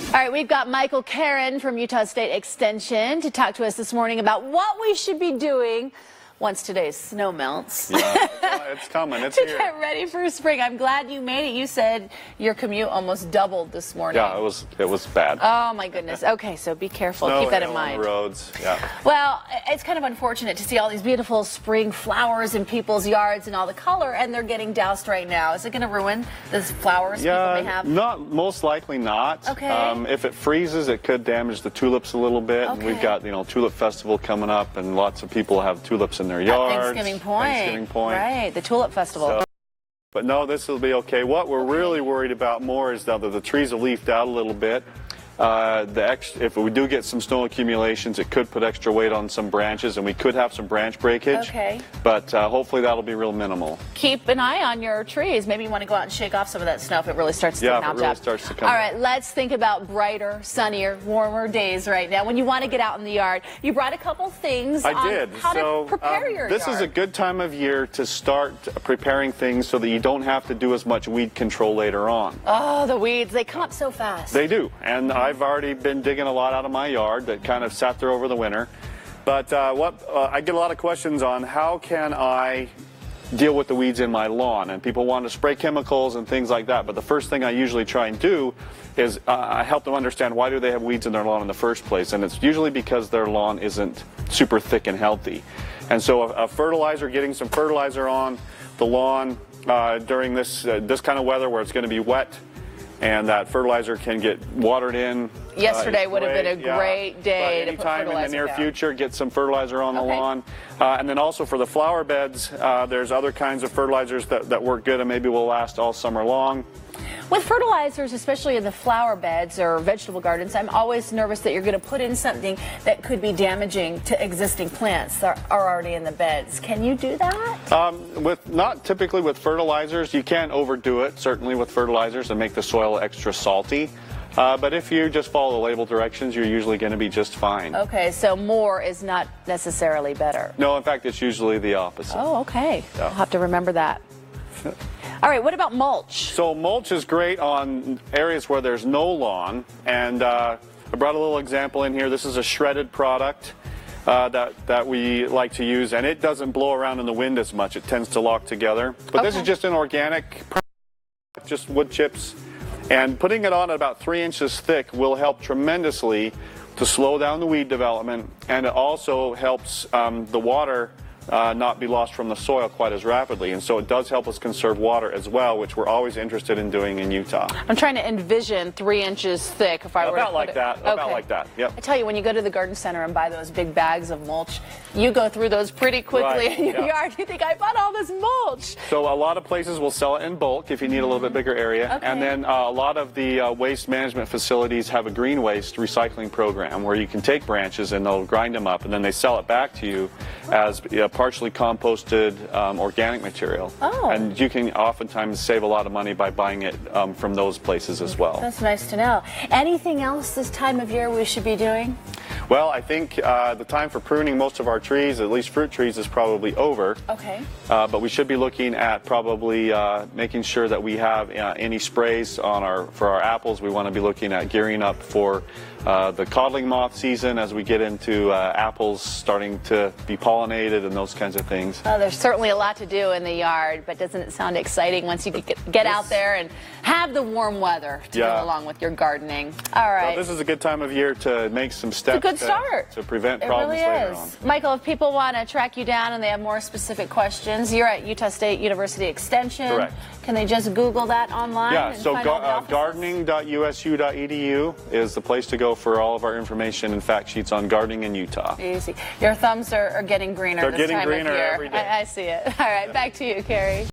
All right, we've got Michael Karen from Utah State Extension to talk to us this morning about what we should be doing once today's snow melts. Yeah, it's coming. It's to here. get ready for spring. I'm glad you made it. You said your commute almost doubled this morning. Yeah, it was bad. Oh my goodness. Okay, so be careful. Snow, keep that in hail mind. on the roads. Yeah. Well, it's kind of unfortunate to see all these beautiful spring flowers in people's yards and all the color, and they're getting doused right now. Is it going to ruin the flowers people may have? Most likely not. Okay. If it freezes, it could damage the tulips a little bit. Okay. And we've got, Tulip Festival coming up, and lots of people have tulips in their yards. Thanksgiving Point. Right, the Tulip Festival. But no, this will be okay. What we're really worried about more is now that the trees have leafed out a little bit. If we do get some snow accumulations, it could put extra weight on some branches, and we could have some branch breakage. Okay. But hopefully that'll be real minimal. Keep an eye on your trees. Maybe you want to go out and shake off some of that snow if it really starts to melt mount up. Yeah, up. if it really starts to come All right, let's think about brighter, sunnier, warmer days right now when you want to get out in the yard. You brought a couple things I did. How to prepare your This yard. is a good time of year to start preparing things so that you don't have to do as much weed control later on. Oh, the weeds, they come up so fast. They do, and I've already been digging a lot out of my yard that kind of sat there over the winter. But I get a lot of questions on how can I deal with the weeds in my lawn, and people want to spray chemicals and things like that. But the first thing I usually try and do is I help them understand why do they have weeds in their lawn in the first place, and it's usually because their lawn isn't super thick and healthy. And so a fertilizer, getting some fertilizer on the lawn during this kind of weather where it's going to be wet, and that fertilizer can get watered in. Yesterday would have been a great day to put fertilizer anytime in the near future, get some fertilizer on the Okay. lawn. And then also for the flower beds, there's other kinds of fertilizers that work good and maybe will last all summer long. With fertilizers, especially in the flower beds or vegetable gardens, I'm always nervous that you're going to put in something that could be damaging to existing plants that are already in the beds. Can you do that? Not typically with fertilizers. You can't overdo it, certainly with fertilizers, and make the soil extra salty. But if you just follow the label directions, you're usually going to be just fine. Okay, so more is not necessarily better. No, in fact, it's usually the opposite. Oh, okay. Yeah. I'll have to remember that. All right, what about mulch? So mulch is great on areas where there's no lawn, and I brought a little example in here. This is a shredded product that we like to use, and it doesn't blow around in the wind as much. It tends to lock together. But This is just an organic, just wood chips, and putting it on at about 3 inches thick will help tremendously to slow down the weed development, and it also helps the water not be lost from the soil quite as rapidly, and so it does help us conserve water as well, which we're always interested in doing in Utah. I'm trying to envision 3 inches thick if I were to About like that. Okay. About like that. Yep. I tell you, when you go to the garden center and buy those big bags of mulch, you go through those pretty quickly Right, in your yard. You think, I bought all this mulch. So a lot of places will sell it in bulk if you need a little bit bigger area. Okay. And then a lot of the waste management facilities have a green waste recycling program where you can take branches and they'll grind them up and then they sell it back to you as partially composted organic material. Oh. And you can oftentimes save a lot of money by buying it from those places as well. That's nice to know. Anything else this time of year we should be doing? Well, I think the time for pruning most of our trees, at least fruit trees, is probably over. Okay. But we should be looking at probably making sure that we have any sprays for our apples. We want to be looking at gearing up for the codling moth season as we get into apples starting to be pollinated and those kinds of things. Well, there's certainly a lot to do in the yard, but doesn't it sound exciting once you get out there and have the warm weather to go along with your gardening? All right. So this is a good time of year to make some steps. It's a good start. To prevent It problems really later is. on. Michael, if people want to track you down and they have more specific questions, you're at Utah State University Extension. Correct. Can they just Google that online? Yeah, and so find all the offices? gardening.usu.edu is the place to go for all of our information and fact sheets on gardening in Utah. Easy. Your thumbs are getting greener They're this getting time greener of year. every day. I see it. All right, back to you, Carrie.